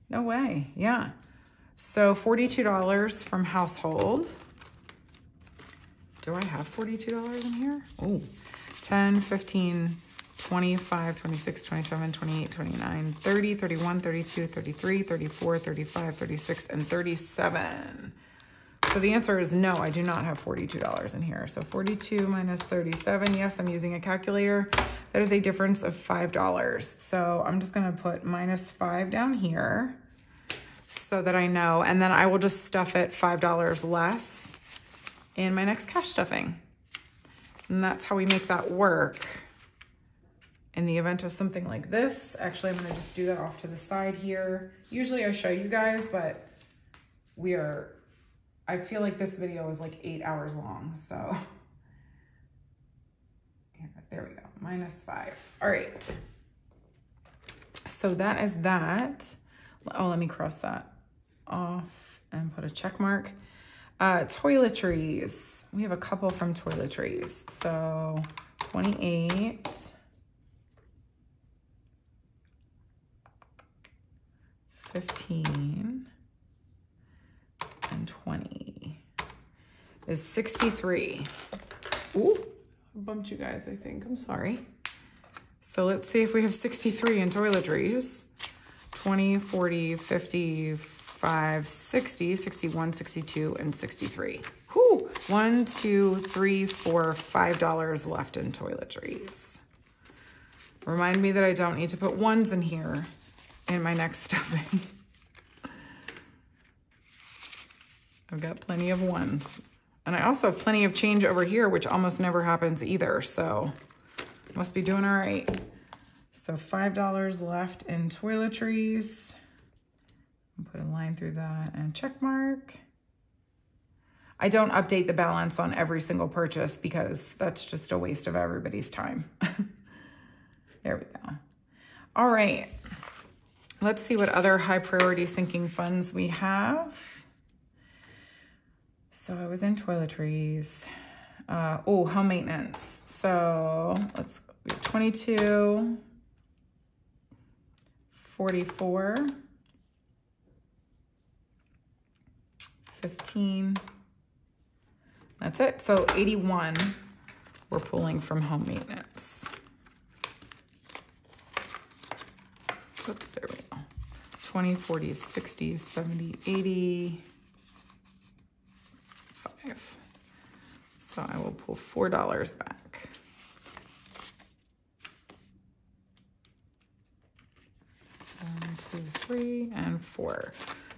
No way. Yeah. So $42 from household. Do I have $42 in here? Oh, 10, 15, 25, 26, 27, 28, 29, 30, 31, 32, 33, 34, 35, 36, and 37. So the answer is no, I do not have $42 in here. So 42 minus 37, yes, I'm using a calculator. That is a difference of $5. So I'm just gonna put -5 down here so that I know, and then I will just stuff it $5 less in my next cash stuffing. And that's how we make that work. In the event of something like this, actually, I'm gonna just do that off to the side here. Usually I show you guys, but I feel like this video is like 8 hours long, so. There we go, -5. All right. So that is that. Oh, let me cross that off and put a check mark. Toiletries. We have a couple from toiletries. So 28. 15. And 20 is 63. Ooh, I bumped you guys, I think. I'm sorry. So let's see if we have 63 in toiletries. 20, 40, 55, 60, 61, 62, and 63. Whew. 1, 2, 3, 4, $5 left in toiletries. Remind me that I don't need to put ones in here in my next stuffing. I've got plenty of ones. And I also have plenty of change over here, which almost never happens either. So must be doing all right. So $5 left in toiletries. I'll put a line through that and a check mark. I don't update the balance on every single purchase because that's just a waste of everybody's time. There we go. All right. Let's see what other high priority sinking funds we have. So I was in toiletries. Oh, home maintenance. So we have 22, 44, 15. That's it. So 81 we're pulling from home maintenance. Oops, there we go. 20, 40, 60, 70, 80, 5. So I will pull $4 back. 1, 2, 3, and 4.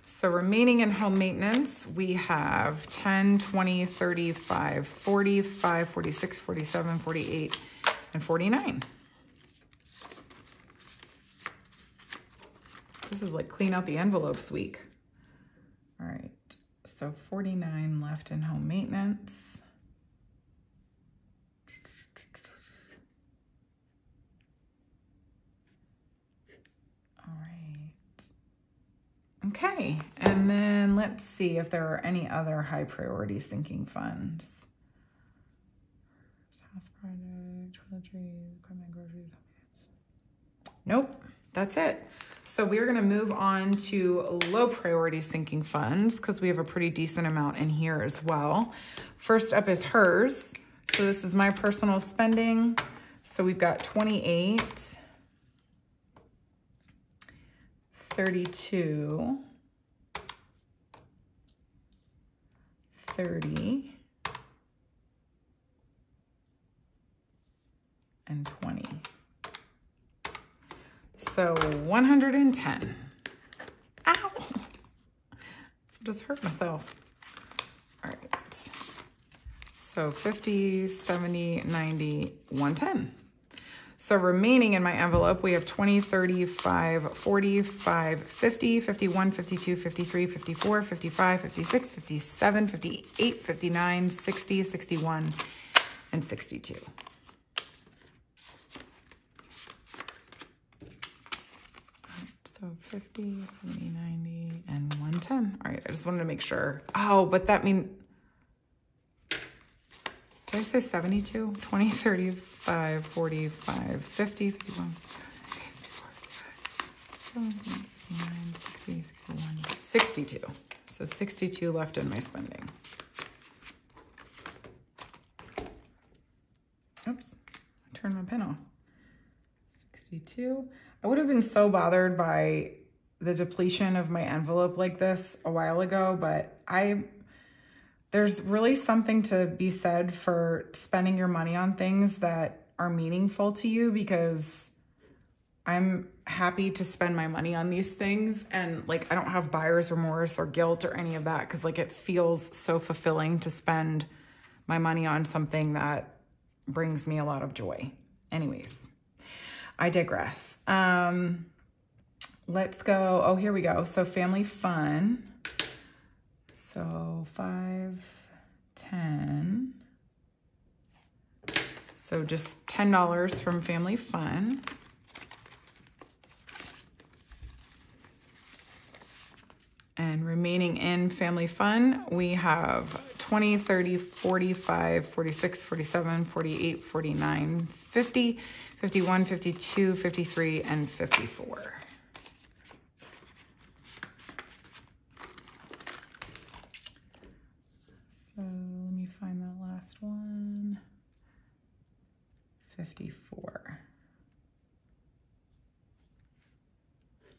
So remaining in home maintenance, we have 10, 20, 35, 45, 46, 47, 48, and 49. This is like clean out the envelopes week. All right, so 49 left in home maintenance. All right. Okay, and then let's see if there are any other high priority sinking funds. House project, toiletries, equipment, groceries. Nope, that's it. So we're gonna move on to low priority sinking funds because we have a pretty decent amount in here as well. First up is hers. So this is my personal spending. So we've got 28, 32, 30, and 20. So 110. Ow! Just hurt myself. All right. So 50, 70, 90, 110. So remaining in my envelope, we have 20, 35, 45, 50, 51, 52, 53, 54, 55, 56, 57, 58, 59, 60, 61, and 62. So 50, 70, 90, and 110. All right, I just wanted to make sure. Oh, but that means, did I say 72? 20, 35, 45, 50, 51, 54, 55, 59, 60, 61, 62. So 62 left in my spending. Oops, I turned my pen off. 62. I would have been so bothered by the depletion of my envelope like this a while ago, but there's really something to be said for spending your money on things that are meaningful to you, because I'm happy to spend my money on these things, and like I don't have buyer's remorse or guilt or any of that, because like it feels so fulfilling to spend my money on something that brings me a lot of joy. Anyways, I digress. Let's go. Oh, here we go. So family fun. So 5, 10. So just $10 from family fun. And remaining in family fun, we have 20, 30, 45, 46, 47, 48, 49, 50, 51, 52, 53, and 54. So let me find that last one. 54.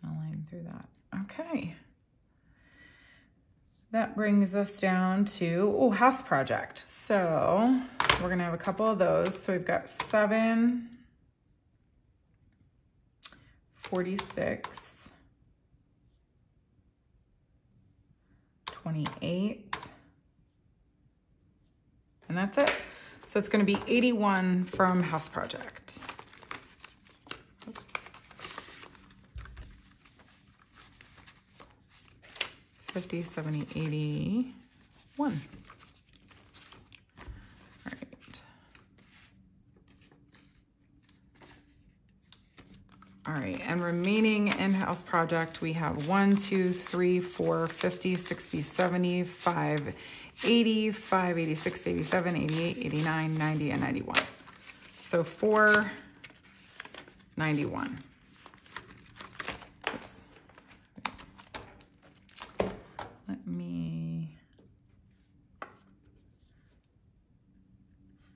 I'll line through that. Okay. That brings us down to, house project. So we're gonna have a couple of those. So we've got 7, 46, 28, and that's it. So it's gonna be 81 from house project. Oops. 50, 70, 81. Oops. All right. All right, and remaining in-house project, we have 1, 2, 3, 4, 50, 60, 70, 5, 80, 5, 86, 87, 88, 89, 90, and 91. So 491. Oops. Let me,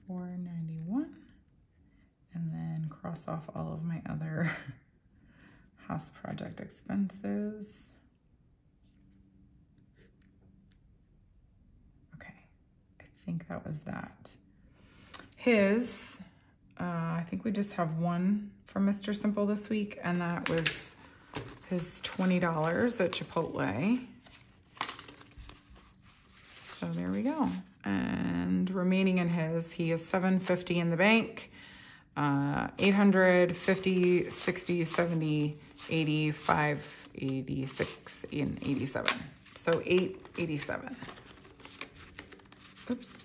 491, and then cross off all of my other House project expenses. Okay, I think that was that. His, I think we just have one from Mr. Simple this week, and that was his $20 at Chipotle. So there we go. And remaining in his, he is $750 in the bank, 850, 60, 70, 85, 86, and 87. So 887. Oops.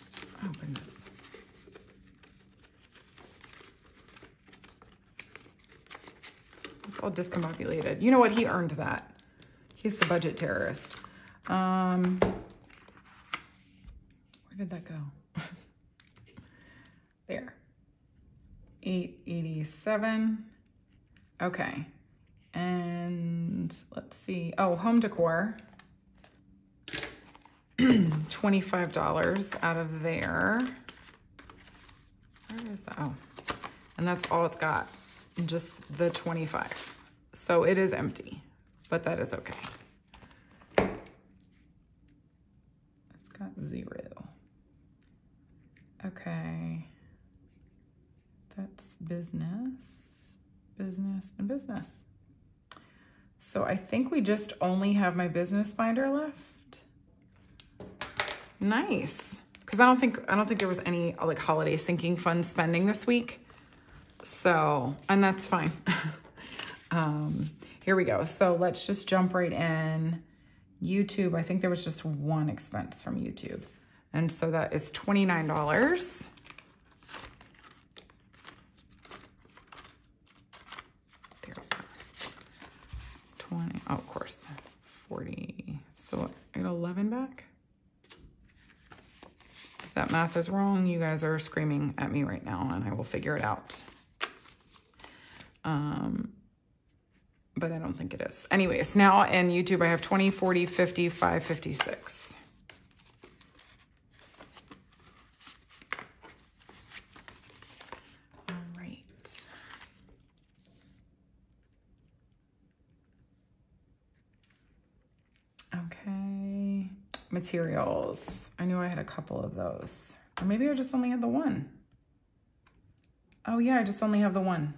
Oh, goodness. It's all discombobulated. You know what? He earned that. He's the budget terrorist. Where did that go? There. 887. Okay. And let's see. Oh, home decor. $25 out of there. Where is that? Oh, and that's all it's got. Just the 25. So it is empty, but that is okay. It's got 0. Okay. That's business, business, and business. So I think we just only have my business binder left. Nice. Because I don't think there was any like holiday sinking fund spending this week. So, and that's fine. Here we go. So let's just jump right in. YouTube, I think there was just one expense from YouTube. And so that is $29. There we go. 20, oh, of course, 40. So I got 11 back. If that math is wrong, you guys are screaming at me right now and I will figure it out. But I don't think it is. Anyways, now in YouTube, I have 20, 40, 50, 5, 56. All right. Okay. Materials. I knew I had a couple of those. Or maybe I just only had the one. Oh yeah, I just only have the one.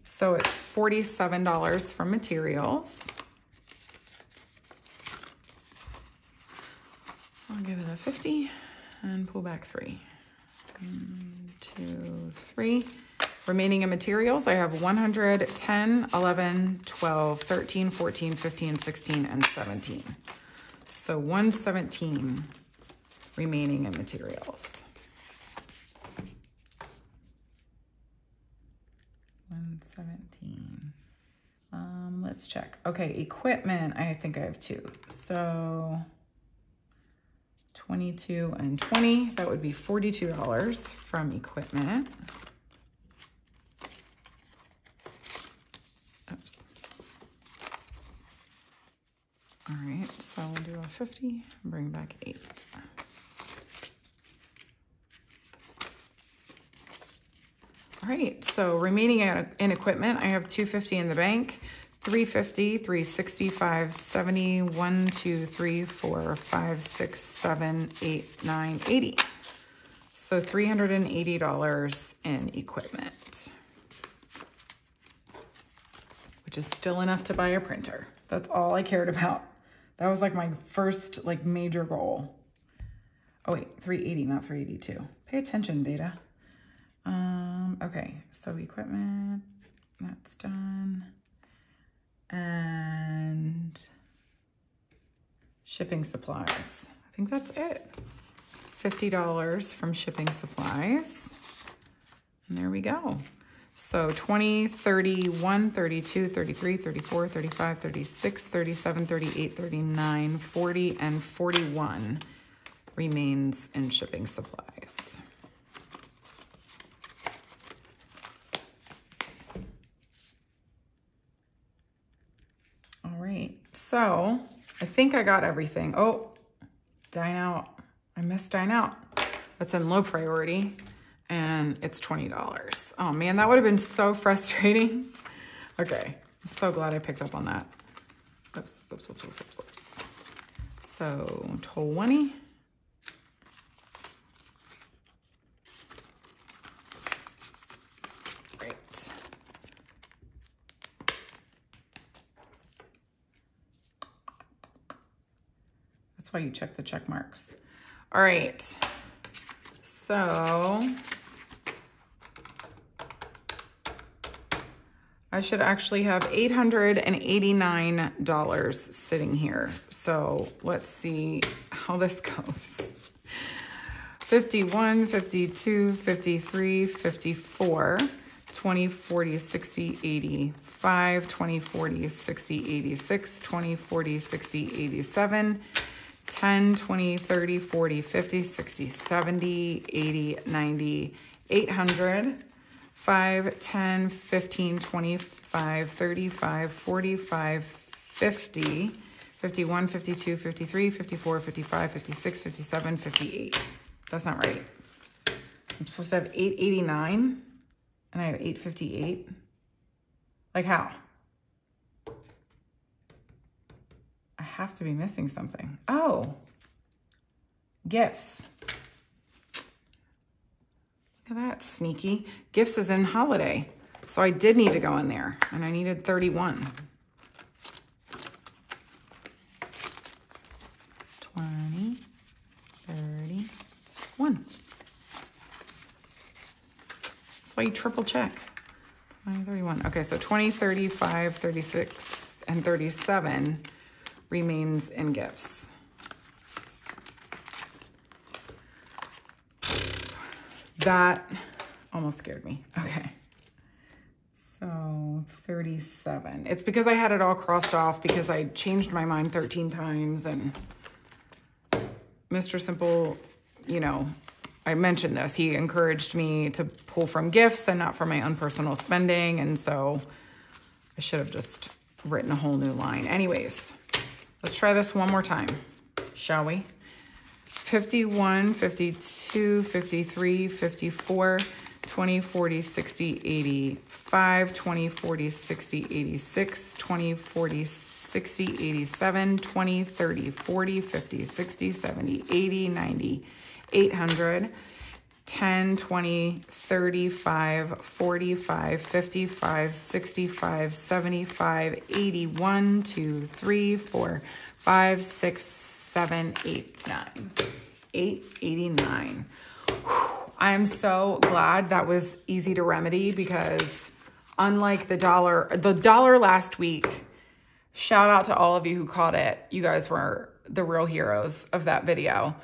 So it's $47 from materials. I'll give it a 50 and pull back 3. 1, 2, 3. Remaining in materials, I have 100, 10, 11, 12, 13, 14, 15, 16, and 17. So 117 remaining in materials. 117. Let's check. Okay, equipment, I think I have 2. So 22 and 20, that would be $42 from equipment. Oops. All right, so we'll do a 50 and bring back 8. All right, so remaining in equipment, I have $250 in the bank, $350, $360, $570, $1, $2, $3, $4, $5, $6, $7, $8, $9, $80. So $380 in equipment, which is still enough to buy a printer. That's all I cared about. That was like my first like major goal. Oh wait, 380, not 382. Pay attention, Beta. Okay, so equipment, that's done. And shipping supplies. I think that's it. $50 from shipping supplies. And there we go. So 20, 31, 32, 33, 34, 35, 36, 37, 38, 39, 40, and 41 remains in shipping supplies. All right, so I think I got everything. Oh, dine out. I missed dine out. That's in low priority. And it's $20. Oh man, that would have been so frustrating. Okay, I'm so glad I picked up on that. Oops, oops, oops, oops, oops, oops. So 20. Great. That's why you check the check marks. All right. So I should actually have $889 sitting here. So let's see how this goes. 51, 52, 53, 54, 20, 40, 60, 85, 20, 40, 60, 86, 20, 40, 60, 87, 10, 20, 30, 40, 50, 60, 70, 80, 90, 800, 5, 10, 15, 25, 35, 45, 50, 51, 52, 53, 54, 55, 56, 57, 58. That's not right. I'm supposed to have 889 and I have 858. Like how? I have to be missing something. Oh, gifts. Look at that, sneaky. Gifts is in holiday. So I did need to go in there and I needed 31. 20, 31. That's why you triple check. 20, 31. Okay, so 20, 35, 36, and 37 remains in gifts. That almost scared me. Okay. So 37. It's because I had it all crossed off because I changed my mind 13 times and Mr. Simple, you know, I mentioned this. He encouraged me to pull from gifts and not from my own personal spending. And so I should have just written a whole new line. Anyways, let's try this one more time, shall we? 51, 52, 53, 54, 20, 40, 60, 85, 20, 40, 60, 86, 20, 40, 60, 87, 20, 30, 40, 50, 60, 70, 80, 90, 800, 10, 20, 35, 45, 55, 65, 75, 81, 2, 3, 4, 5, 6, 7, 8, 9. 889. I am so glad that was easy to remedy because unlike the dollar last week, shout out to all of you who caught it. You guys were the real heroes of that video.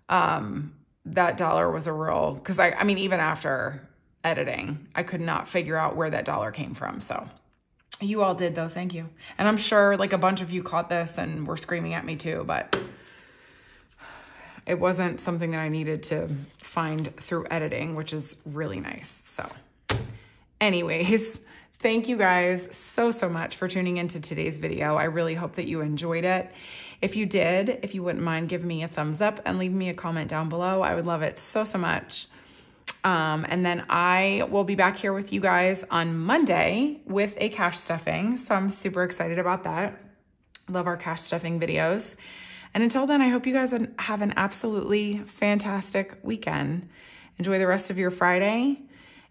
That dollar was a real, because I mean, even after editing, I could not figure out where that dollar came from. So you all did though. Thank you. And I'm sure like a bunch of you caught this and were screaming at me too, but it wasn't something that I needed to find through editing, which is really nice. So anyways, thank you guys so much for tuning into today's video. I really hope that you enjoyed it. If you did, if you wouldn't mind giving me a thumbs up and leave me a comment down below, I would love it so much. And then I will be back here with you guys on Monday with a cash stuffing. So I'm super excited about that. Love our cash stuffing videos. And until then, I hope you guys have an absolutely fantastic weekend. Enjoy the rest of your Friday.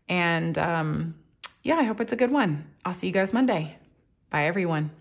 And yeah, I hope it's a good one. I'll see you guys Monday. Bye, everyone.